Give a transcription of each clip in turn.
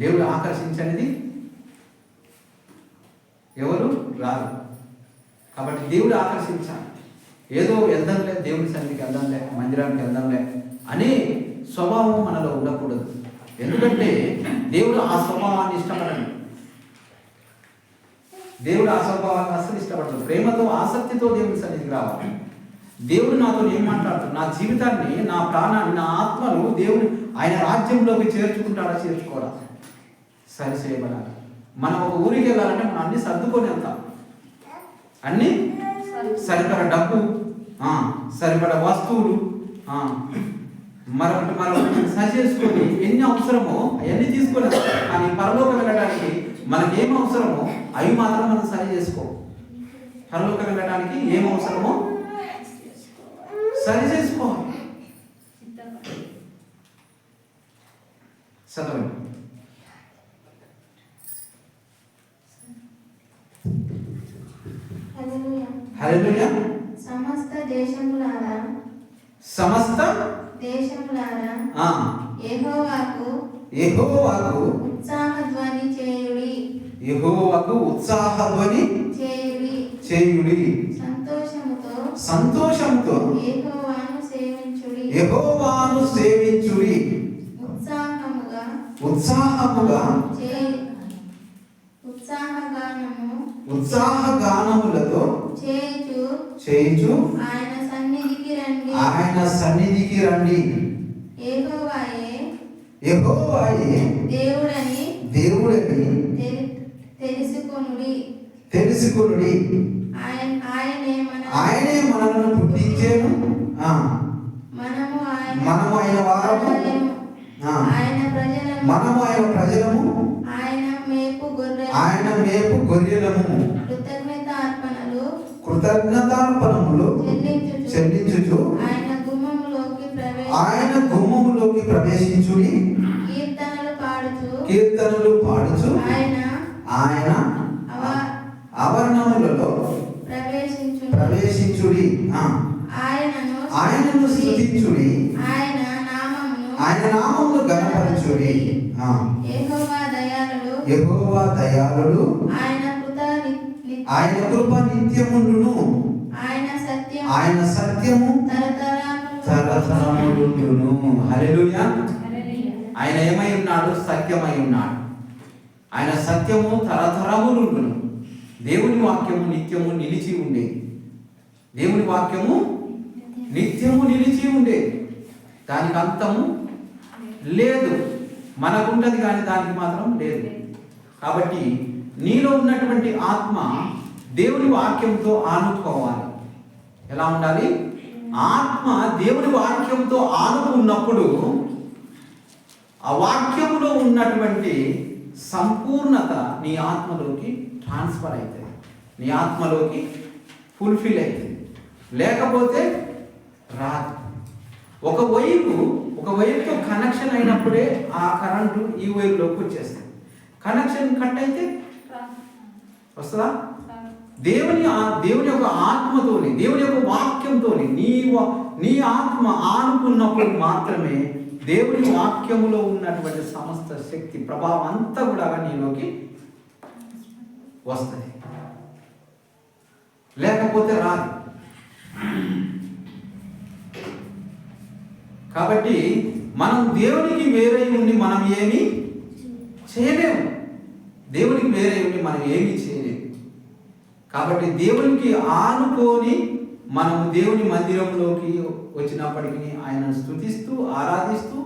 దేవుడు ఆకర్షించనిది ఎవరు రాదు. కాబట్టి దేవుడు ఆకర్షించాలి. ఏదో వెళ్దాంలే, దేవుడి సన్నిధికి వెళ్దాంలే, మందిరానికి వెళ్దాంలే అనే స్వభావం మనలో ఉండకూడదు. ఎందుకంటే దేవుడు ఆ స్వభావాన్ని ఇష్టపడడు. దేవుడు ఆ స్వభావాన్ని అస్సలు ఇష్టపడదు. ప్రేమతో, ఆసక్తితో దేవుడి సన్నిధికి రావాలి. దేవుడు నాతో ఏం మాట్లాడుతాడు? నా జీవితాన్ని, నా ప్రాణాన్ని, నా ఆత్మను దేవుడు ఆయన రాజ్యంలోకి చేర్చుకుంటాడా, చేర్చుకోవడా, సరి చేయబడాలి. మనం ఒక ఊరికి వెళ్ళాలంటే మనం అన్ని సర్దుకొని వెళ్తాం. అన్నీ సరిపడ డబ్బు, సరిపడ వస్తువులు, మరొకటి సరి చేసుకొని ఎన్ని అవసరమో అవన్నీ తీసుకొని వెళ్తాం. కానీ పరలోకం వెళ్ళడానికి మనకి ఏం అవసరమో అవి మాత్రం మనం సరి చేసుకో. పరలోకం వెళ్ళడానికి ఏం అవసరమో సరి చేసుకోవాలి. చదవండి. హల్లెలూయా. సమస్త దేశములారా యెహోవాకు ఉత్సాహధ్వని చేయుడి. యెహోవాకు ఉత్సాహధ్వని చేయుడి. సంతోషముతో యెహోవాను సేవించుడి. ఉత్సాహగానములతో చేయుచు ఆయన సన్నిధికి రండి. యెహోవాయే దేవుడని తెలుసుకొనుడి. ఆయనే మనలను పుట్టించేను, మనము ఆయన వారము, మనము ఆయన ప్రజలము, ఆయన మేపు గొర్రెలము. కృతజ్ఞతార్పణములు చెల్లించుచు ఆయన గుమ్మములోకి ప్రవేశించుడి. కీర్తనలు పాడుచు ఆయన ఆవరణములలో ప్రవేశించుడి. ఆయనను స్తుతించుడి. ఆయన నామమును ఘనపరచుడి. యెహోవా దయాళుడు, ఆయన కృప నిత్యముండును, ఆయన సత్యము తరతరములుండును. హల్లెలూయా. ఆయన ఏమై ఉన్నాడు? సత్యమై ఉన్నాడు. ఆయన సత్యము తరతరములుండును. దేవుని వాక్యము నిత్యము నిలిచి ఉండేది. దేవుని వాక్యము నిత్యము నిలిచి ఉండేది. దానికి అంతము లేదు. మనకుంటది కానీ దానికి మాత్రం లేదు. కాబట్టి నీలో ఉన్నటువంటి ఆత్మ దేవుని వాక్యంతో ఆనుకోవాలి. ఎలా ఉండాలి? ఆత్మ దేవుని వాక్యంతో ఆనుకున్నప్పుడు ఆ వాక్యములో ఉన్నటువంటి సంపూర్ణత నీ ఆత్మలోకి ట్రాన్స్ఫర్ అవుతుంది, నీ ఆత్మలోకి ఫుల్ఫిల్ అవుతుంది. లేకపోతే రాదు. ఒక వైర్తో కనెక్షన్ అయినప్పుడే ఆ కరెంటు ఈ వైర్లోకి వచ్చేస్తుంది. కనెక్షన్ కట్ అయితే వస్తుందా? దేవుని యొక్క ఆత్మతోని, దేవుని యొక్క వాక్యంతోని నీ ఆత్మ ఆనుకున్నప్పుడు మాత్రమే దేవుని వాక్యములో ఉన్నటువంటి సమస్త శక్తి ప్రభావం అంతా కూడా నీలోకి వస్తుంది. లేకపోతే రాదు. కాబట్టి మనం దేవునికి వేరే ఉండి మనం ఏమి చేయలేము. దేవునికి వేరే ఉండి మనం ఏమి చేయలేము. కాబట్టి దేవునికి ఆనుకొని మనం దేవుని మందిరంలోకి వచ్చినప్పటికీ ఆయనను స్తుతిస్తూ ఆరాధిస్తూ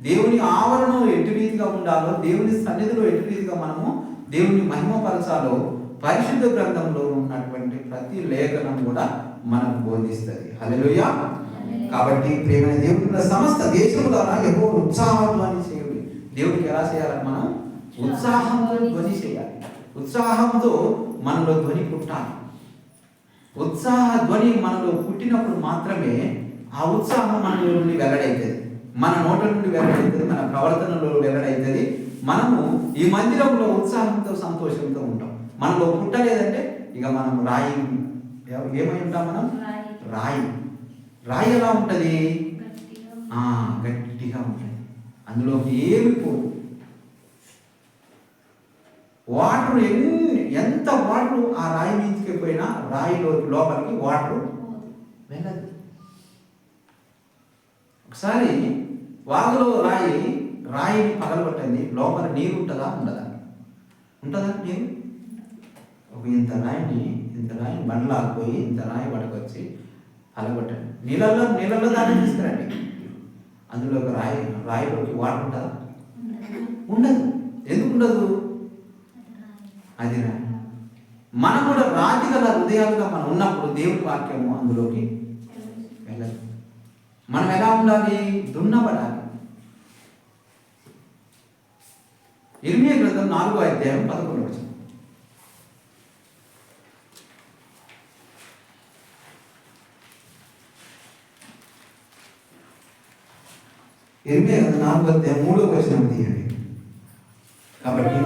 దేవుని ఆవరణం ఎటు రీతిగా ఉండాలో, దేవుని సన్నిధిలో ఎటు రీతిగా మనము దేవుని మహిమపరచాలో పరిశుద్ధ గ్రంథంలో ఉన్నటువంటి ప్రతి లేఖనం కూడా మనకు బోధిస్తుంది. హల్లెలూయా. కాబట్టి ప్రేమైన దేవుని సమస్త దేశములారా యెహోవా ఉత్సాహధ్వని చేయుడి. దేవుడికి ఎలా చేయాలని? మనం ఉత్సాహంతో ధ్వని చేయాలి. ఉత్సాహంతో మనలో ధ్వని పుట్టాలి. ఉత్సాహ ధ్వని మనలో పుట్టినప్పుడు మాత్రమే ఆ ఉత్సాహం మన నుండి వెల్లడైతుంది, మన నోట నుండి వెల్లడైతుంది, మన ప్రవర్తనలో వెల్లడైతుంది. మనము ఈ మందిరంలో ఉత్సాహంతో సంతోషంతో ఉంటాం. మనలో పుట్టలేదంటే ఇక మనం రాయి ఏమై ఉంటాం? మనం రాయి ఎలా ఉంటుంది? గట్టిగా ఉంటుంది. అందులోకి ఏమి పోదు. వాటర్ ఎంత వాటర్ ఆ రాయి మీదకి పోయినా రాయిలో లోపలికి వాటర్ వెళ్ళదు. ఒకసారి వాగులో రాయిని పగలగొట్టండి, లోపల నీరు ఉంటుందా ఉండదా? ఉంటుందా నీరు? ఇంత రాయిని బండ్లాగిపోయి ఇంత రాయి పట్టుకొచ్చి పగలగొట్టండి, నీళ్ళలో దాన్ని తీసుకురండి, అందులో ఒక రాయిలోకి వాటర్ ఉంటుందా? ఉండదు. ఎందుకు ఉండదు? అది రాయి. మనం కూడా రాతి గల హృదయాలుగా మనం ఉన్నప్పుడు దేవుని వాక్యము అందులోకి వెళ్ళదు. మనం ఎలా ఉండాలి? దున్నబడాలి. ఇర్మియా గ్రంథం 4వ అధ్యాయం 11వ వచనం. ఇర్మియా గ్రంథం 4వ అధ్యాయం 3వ వచనం తీయండి. కాబట్టి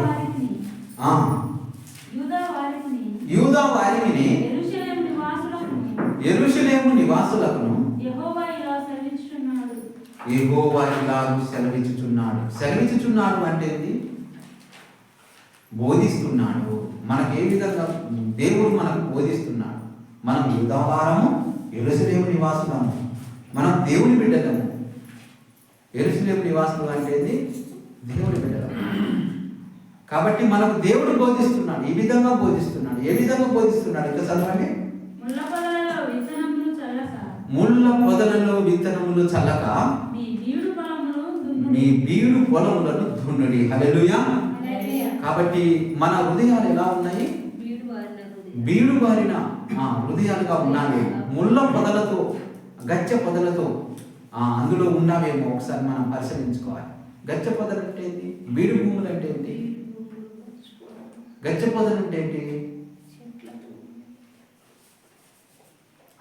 యూదా వారిని యెరూషలేము నివాసులకు యెహోవా ఇలాగు సెలవిచ్చుచున్నాడు అంటే ఏంది? బోధిస్తున్నాడు. మనకు ఏ విధంగా దేవుడు మనకు బోధిస్తున్నాడు. మనం యూదా వారము, యెరూషలేము నివాసులము, మనం దేవుని బిడ్డలము. యెరూషలేము నివాసులు అంటే ఏంది? దేవుని బిడ్డలము. కాబట్టి మనకు దేవుడు బోధిస్తున్నాడు. ఈ విధంగా బోధిస్తున్నాడు. ఏ విధంగా బోధిస్తున్నాడు? ఇంకా చదవండి. ముళ్ళ పొదలలో విత్తనములు చల్లక మీ బీడు పొలములను దున్నుడి. హల్లెలూయా. కాబట్టి మన హృదయాలు ఎలా ఉన్నాయి? బీడు బారిన హృదయాలుగా ఉన్నావే. ముళ్ళ పొదలతో, గచ్చ పొదలతో అందులో ఉన్నావేమో ఒకసారి మనం పరిశీలించుకోవాలి. గచ్చ పొదలు అంటే ఏంటి? బీడు భూములు అంటే ఏంటి? గచ్చ పొదలు అంటే ఏంటి?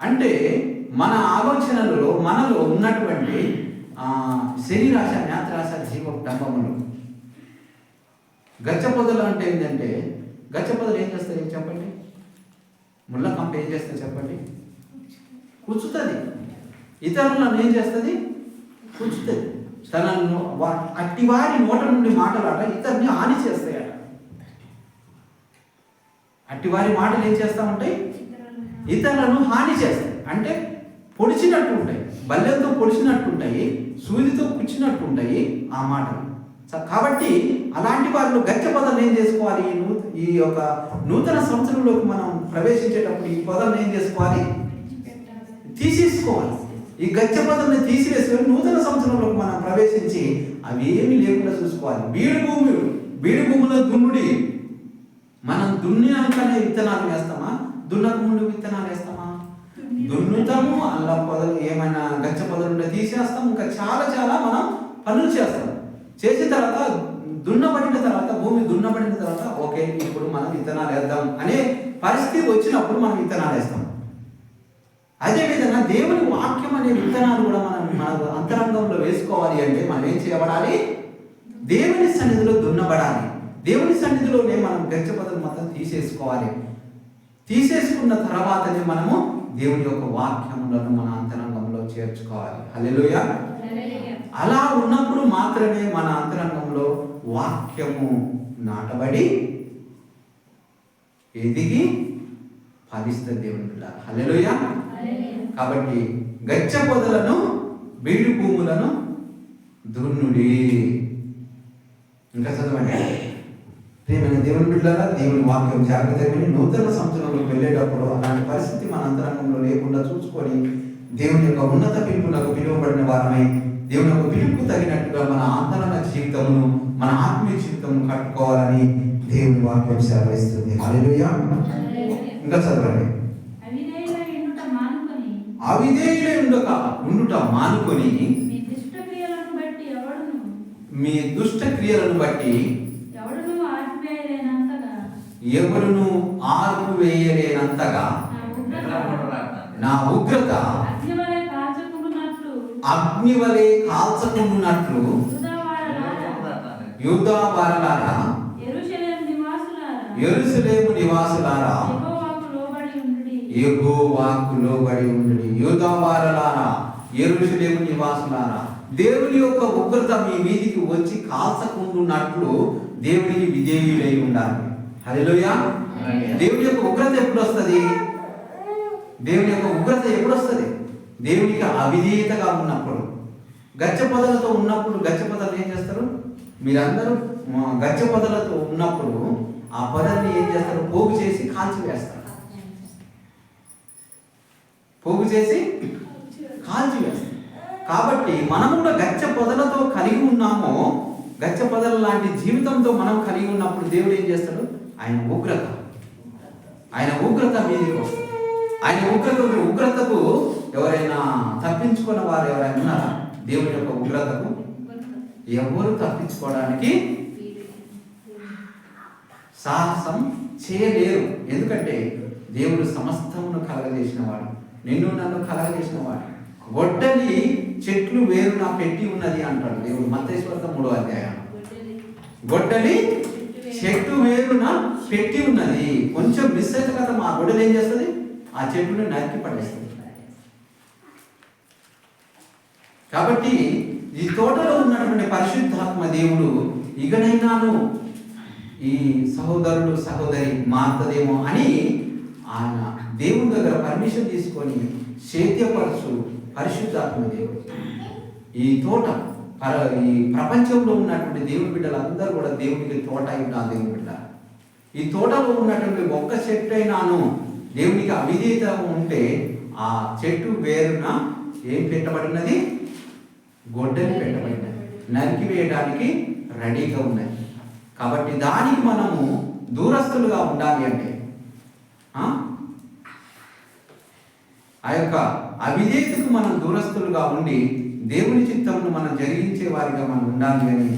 అంటే మన ఆలోచనలలో మనలో ఉన్నటువంటి శరీరాశ, జ్ఞాతరాశ, జీవ డంబములు. గచ్చ పొదలు అంటే ఏంటంటే, గచ్చ పొదలు ఏం చేస్తాయి చెప్పండి? ముళ్ళ కంప ఏం చేస్తుంది చెప్పండి? కూర్చుతుంది. ఇతరులను ఏం చేస్తుంది? కూర్చుతుంది. తనను అట్టివారి నోట నుండి మాటలాట ఇతరుని హాని చేస్తాయట. అట్టివారి మాటలు ఏం చేస్తూ ఉంటాయి? ఇతరులను హాని చేస్తాయి. అంటే పొడిచినట్టు ఉంటాయి, బల్లెంతో పొడిచినట్టు ఉంటాయి, సూదితో కుచ్చినట్టు ఉంటాయి ఆ మాటలు. కాబట్టి అలాంటి వాళ్ళు గచ్చ పదాలను ఏం చేసుకోవాలి? ఈ యొక్క నూతన సంవత్సరంలోకి మనం ప్రవేశించేటప్పుడు ఈ పదాలను ఏం చేసుకోవాలి? తీసేసుకోవాలి. ఈ గచ్చ పదాలను తీసివేసుకొని నూతన సంవత్సరంలోకి మనం ప్రవేశించి అవి ఏమీ లేకుండా చూసుకోవాలి. బీడు భూముల దున్నుడి. మనం దున్నినాకనే విత్తనాలు వేస్తామా? దున్నక ముందు విత్తనాలు వేస్తామా? దున్నుతాము. అల్లా పొదలు ఏమైనా గచ్చ పొదలు ఉంటే తీసేస్తాం. ఇంకా చాలా మనం పనులు చేస్తాం. చేసిన తర్వాత దున్నబడిన తర్వాత, భూమి దున్నబడిన తర్వాత ఓకే ఇప్పుడు మనం విత్తనాలు వేద్దాం అనే పరిస్థితి వచ్చినప్పుడు మనం విత్తనాలు వేస్తాం. అదేవిధంగా దేవుని వాక్యం అనే విత్తనాలు కూడా మన అంతరంగంలో వేసుకోవాలి అంటే మనం ఏం చేయబడాలి? దేవుని సన్నిధిలో దున్నబడాలి. దేవుని సన్నిధిలోనే మనం గచ్చ పొదలు మొత్తం తీసేసుకోవాలి. తీసేసుకున్న తర్వాతనే మనము దేవుని యొక్క వాక్యములను మన అంతరంగంలో చేర్చుకోవాలి. హల్లెలూయా. అలా ఉన్నప్పుడు మాత్రమే మన అంతరంగంలో వాక్యము నాటబడి ఎదిగి ఫలిస్తుంది దేవుని బిడ్డ. హల్లెలూయా. కాబట్టి గచ్చ పొదలను, బీడు భూములను దున్నుడి. ఇంకా చదవండి. ప్రియమైన దేవుని బిడ్డలారా, దేవుని వాక్యం జాగ్రత్తగా నూతన సంవత్సరంలోకి వెళ్ళేటప్పుడు అలాంటి పరిస్థితి మన అంతరంగంలో లేకుండా చూసుకొని దేవుని యొక్క ఉన్నత పిలుపునకు పిలువబడిన వారమై దేవుని యొక్క పిలుపుకు తగినట్టుగా మన అంతరంగ జీవితమును, మన ఆత్మీయ జీవితమును కట్టుకోవాలని దేవుని వాక్యం సెలవిస్తుంది. హల్లెలూయా. ఇంకా చదవండి. అవిధేయులై ఉండుట మానుకొని మీ దుష్ట క్రియలను బట్టి ఎవరును ఆర్పివేయలేనంతగా నా ఉగ్రత అగ్నివలే కాల్చకుండునట్లు యూదా వారలారా, యెరూషలేము నివాసులారా యెహోవాకు లోబడి ఉండుడి. యూదా వారలారా, యెరూషలేము నివాసులారా, దేవుని యొక్క ఉగ్రత మీ మీదికి వచ్చి కాల్చకుండునట్లు దేవునికి విధేయులై ఉండాలి. హల్లెలూయా. దేవుని యొక్క ఉగ్రత ఎప్పుడు వస్తుంది? దేవుని యొక్క ఉగ్రత ఎప్పుడు వస్తుంది? దేవునికి అవిధేయతగా ఉన్నప్పుడు. గచ్చ పొదలతో ఉన్నప్పుడు, గచ్చ పొదలు ఏం చేస్తారు? మీరందరూ గచ్చ పొదలతో ఉన్నప్పుడు ఆ పొదల్ని ఏం చేస్తారు? పోగు చేసి కాల్చివేస్తారు. పోగు చేసి కాల్చివేస్తారు. కాబట్టి మనం కూడా గచ్చ పొదలతో కలిగి ఉన్నామో, గచ్చ పొదల లాంటి జీవితంతో మనం కలిగి ఉన్నప్పుడు దేవుడు ఏం చేస్తాడు? ఆయన ఉగ్రత మీదకి వస్తుంది. ఆయన ఉగ్రతకు ఎవరైనా తప్పించుకున్న వారు ఎవరైనా ఉన్నారా? దేవుని యొక్క ఉగ్రతకు ఎవరు తప్పించుకోవడానికి సాహసం చేయలేరు. ఎందుకంటే దేవుడు సమస్తమును కలగజేసిన వాడు, నిన్ను నన్ను కలగజేసిన వాడు. గొడ్డలి చెట్లు వేరున పెట్టి ఉన్నది అంటాడు దేవుడు మత్తయి సువార్త 3వ అధ్యాయం. గొడ్డలి చెట్టు వేరున పెట్టి ఉన్నది. కొంచెం మిస్ అయితే కదా మా గొడ్డలి ఏం చేస్తుంది? ఆ చెట్టుని నరికి పడేస్తుంది. కాబట్టి ఈ తోటలో ఉన్నటువంటి పరిశుద్ధాత్మ దేవుడు ఇకనైనాను ఈ సహోదరుడు సహోదరి మారుతుందేమో అని ఆయన దేవుని దగ్గర పర్మిషన్ తీసుకొని శైత్యపరచు పరిశుద్ధాత్మ దేవుడు. ఈ తోట ఈ ప్రపంచంలో ఉన్నటువంటి దేవుని బిడ్డలందరూ కూడా దేవునికి తోట అయినా దేవుని బిడ్డ. ఈ తోటలో ఉన్నటువంటి ఒక్క చెట్టు అయినాను దేవునికి అవిధేయత ఉంటే ఆ చెట్టు వేరున ఏం పెట్టబడినది? గొడ్డలి పెట్టబడినది, నరికి వేయడానికి రెడీగా ఉన్నది. కాబట్టి దానికి మనము దూరస్తులుగా ఉండాలి అంటే ఆ యొక్క అవిధేయతకు మనం దూరస్తులుగా ఉండి దేవుని చిత్తమును మనం జరిగించే వారిగా మనం ఉండాలి అని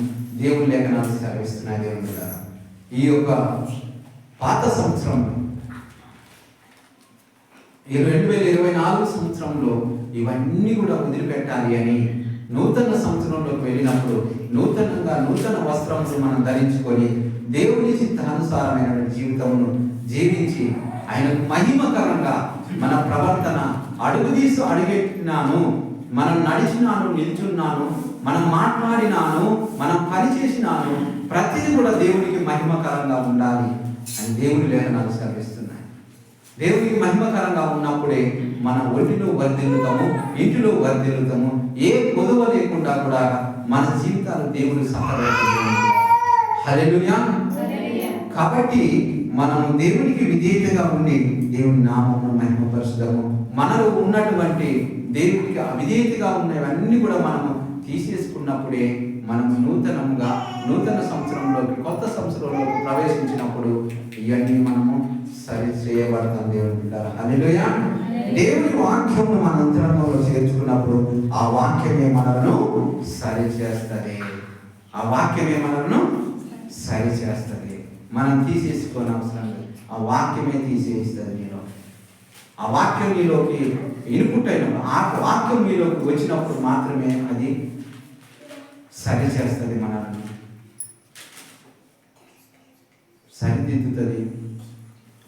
దేవుని లేఖనాలు సెలవిస్తున్నాయి. దేవుని ద్వారా ఈ యొక్క పాత సంవత్సరంలో 2024 సంవత్సరంలో ఇవన్నీ కూడా వదిలిపెట్టాలి అని నూతన సంవత్సరంలోకి వెళ్ళినప్పుడు నూతన వస్త్రములు మనం ధరించుకొని దేవుని చిత్తానుసారమైన జీవితమును జీవించి ఆయనకు మహిమకరంగా మన ప్రవర్తన అడుగెట్టినాను, మనం నడిచినాను, నిల్చున్నాను, మనం మాట్లాడినాను, మనం పనిచేసినాను, ప్రతిదీ కూడా దేవునికి మహిమకరంగా ఉండాలి అని దేవుని లేఖనాలు సెలవిస్తున్నాయి. దేవునికి మహిమకరంగా ఉన్నప్పుడే మన ఒంటిలో వర్ధిల్లుతాము, ఇంటిలో వర్ధిల్లుతాము. ఏ కొదువ లేకుండా కూడా మన జీవితాలు దేవుని సహాయపడుతుంది. హల్లెలూయా. కాబట్టి మనము దేవునికి విధేయతగా ఉండి దేవుని నామమును మహిమపరచుదాము. మనలో ఉన్నటువంటి దేవునికి అవిధేయతగా ఉన్నవన్నీ కూడా మనము తీసేసుకున్నప్పుడే మనం నూతన సంవత్సరంలోకి, కొత్త సంవత్సరంలోకి ప్రవేశించినప్పుడు ఇవన్నీ మనము సరి చేయబడతాం. దేవుని బిడ్డలారా, హల్లెలూయా. దేవుని వాక్యమును మన అంతరంగంలో చేర్చుకున్నప్పుడు ఆ వాక్యమే మనలను సరి చేస్తుంది. ఆ వాక్యమే మనలను సరి చేస్తుంది. మనం తీసేసుకోని అవసరం లేదు. ఆ వాక్యమే తీసేస్తుంది నీలో. ఆ వాక్యం నీలోకి ఇన్పుట్ అయినప్పుడు, ఆ వాక్యం నీలోకి వచ్చినప్పుడు మాత్రమే అది సరి చేస్తుంది, మనల్ని సరిదిద్దుతుంది.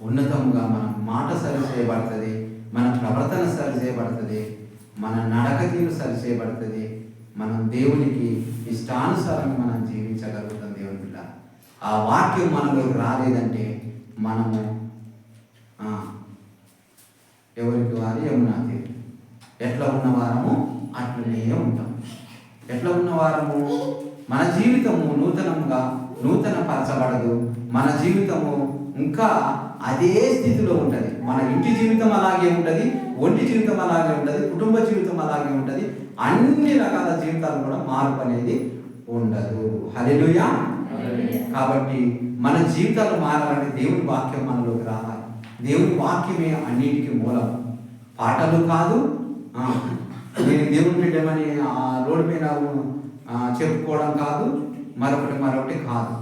ఉన్నతంగా మన మాట సరి చేయబడుతుంది, మన ప్రవర్తన సరి చేయబడుతుంది, మన నడక తీరు సరి చేయబడుతుంది. మనం దేవునికి ఇష్టానుసారంగా మనం జీవించగలుగుతాం. దేవుని బిడ్డ, ఆ వాక్యం మనలోకి రాలేదంటే మనము ఎవరికి వారి ఏమున్నది, ఎట్లా ఉన్నవారము అట్లనే ఉంటాం. ఎట్లా ఉన్నవారము, మన జీవితము నూతన పరచబడదు. మన జీవితము ఇంకా అదే స్థితిలో ఉంటుంది. మన ఇంటి జీవితం అలాగే ఉంటుంది, ఒంటి జీవితం అలాగే ఉంటుంది, కుటుంబ జీవితం అలాగే ఉంటుంది. అన్ని రకాల జీవితాలు కూడా మార్పు అనేది ఉండదు. హల్లెలూయా. కాబట్టి మన జీవితాలు మారాలంటే దేవుని వాక్యం మనలోకి రావాలి. దేవుని వాక్యమే అన్నిటికీ మూలం. పాటలు కాదు, నేను దేవుని బిడ్డమని ఆ రోడ్డు మీద చెప్పుకోవడం కాదు, మరొకటి కాదు.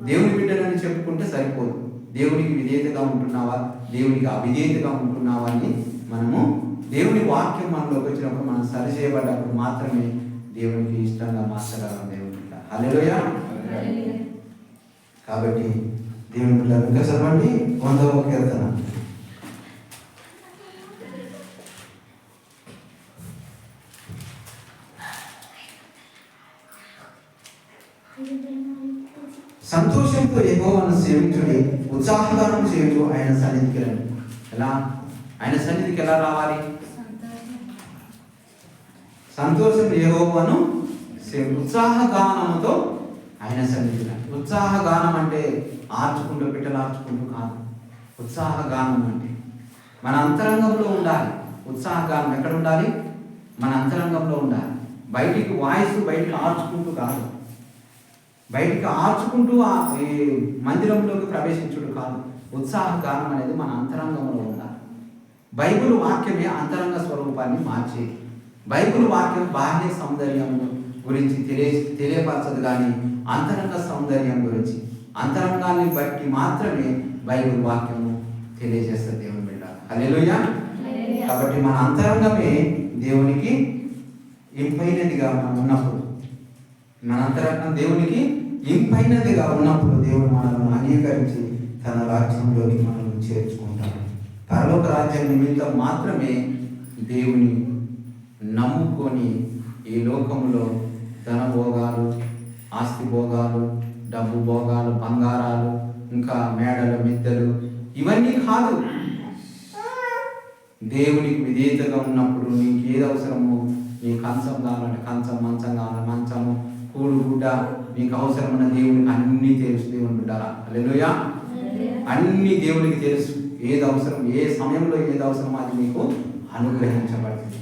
దేవుని బిడ్డలని చెప్పుకుంటే సరిపోదు. దేవునికి విధేయతగా ఉంటున్నావా, దేవునికి అవిధేయతగా ఉంటున్నావా అని మనము దేవుని వాక్యం మనలోకి వచ్చినప్పుడు, మనం సరి చేయబడ్డప్పుడు మాత్రమే దేవునికి ఇష్టంగా మార్చగలం. దేవుని బిడ్డ, హల్లెలూయా. కాబట్టి దేవుని బిడ్డ ఇంకా చదవండి 100వ కీర్తన. సంతోషంతో యెహోవాను సేవించుడి, ఉత్సాహగానం చేయుచు ఆయన సన్నిధికి రండి. ఎలా? ఆయన సన్నిధికి ఎలా రావాలి? సంతోషం యెహోవాను ఉత్సాహగానముతో ఆయన సన్నిధికి రండి. ఉత్సాహగానం అంటే ఆర్చుకుంటూ పిట్టలు ఆర్చుకుంటూ కాదు. ఉత్సాహగానం అంటే మన అంతరంగంలో ఉండాలి. ఉత్సాహగానం ఎక్కడ ఉండాలి? మన అంతరంగంలో ఉండాలి. బయటికి వాయిస్ బయటికి ఆర్చుకుంటూ కాదు, బయటికి ఆర్చుకుంటూ ఈ మందిరంలోకి ప్రవేశించుడు కాదు. ఉత్సాహగానం అనేది మన అంతరంగంలో ఉండాలి. బైబిల్ వాక్యమే అంతరంగ స్వరూపాన్ని మార్చేది. బైబిల్ వాక్యం బాహ్య సౌందర్యం గురించి తెలియపరచదు, కానీ అంతరంగ సౌందర్యం గురించి, అంతరంగాన్ని బట్టి మాత్రమే బైబిల్ వాక్యము తెలియజేస్తుంది. దేవుని బిడ్డ, హల్లెలూయా. కాబట్టి మన అంతరంగమే దేవునికి ఇంపైనదిగా మనం ఉన్నప్పుడు, మన అంతరంగం దేవునికి ఇంపైనదిగా ఉన్నప్పుడు దేవుడు మనల్ని అంగీకరించి తన రాజ్యంలోకి మనల్ని చేర్చుకుంటాడు. పరలోక రాజ్యం నిమిత్తం మాత్రమే దేవుని నమ్ముకొని ఈ లోకంలో ధన భోగాలు, ఆస్తి భోగాలు, డబ్బు భోగాలు, బంగారాలు, ఇంకా మేడలు, మిద్దెలు, ఇవన్నీ కాదు. దేవునికి విధేయతగా ఉన్నప్పుడు నీకు ఏది అవసరమో, నీ కంచం కావాలంటే కంచం, మంచం కావాలంటే మంచము, కూడు గుడ్డ, నీకు అవసరమైన దేవునికి అన్నీ తెలుసు. దేవుని బిడ్డారా, హల్లెలూయా. అన్నీ దేవునికి తెలుసు. ఏది అవసరం, ఏ సమయంలో ఏది అవసరం, అది మీకు అనుగ్రహించబడుతుంది.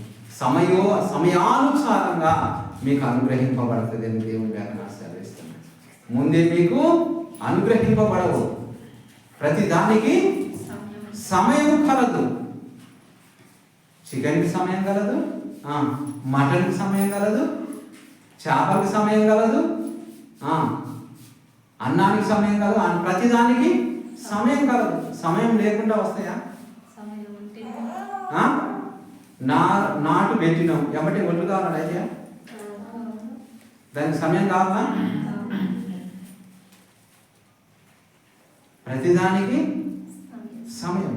సమయానుసారంగా మీకు అనుగ్రహింపబడుతుంది అని దేవుని వ్యాఖ్యానం సెలవిస్తున్నాడు. ముందే మీకు అనుగ్రహింపబడవు. ప్రతి దానికి సమయం కలదు. చికెన్కి సమయం కలదు, మటన్కి సమయం కలదు, చేపలకి సమయం కలదు, అన్నానికి సమయం కలదు. ప్రతిదానికి సమయం కలదు. సమయం లేకుండా వస్తాయా? నాటు పెట్టినాం ఎమ్మటి ఒళ్ళు కావాలండి అయితే దానికి సమయం కావాలా? ప్రతిదానికి సమయం.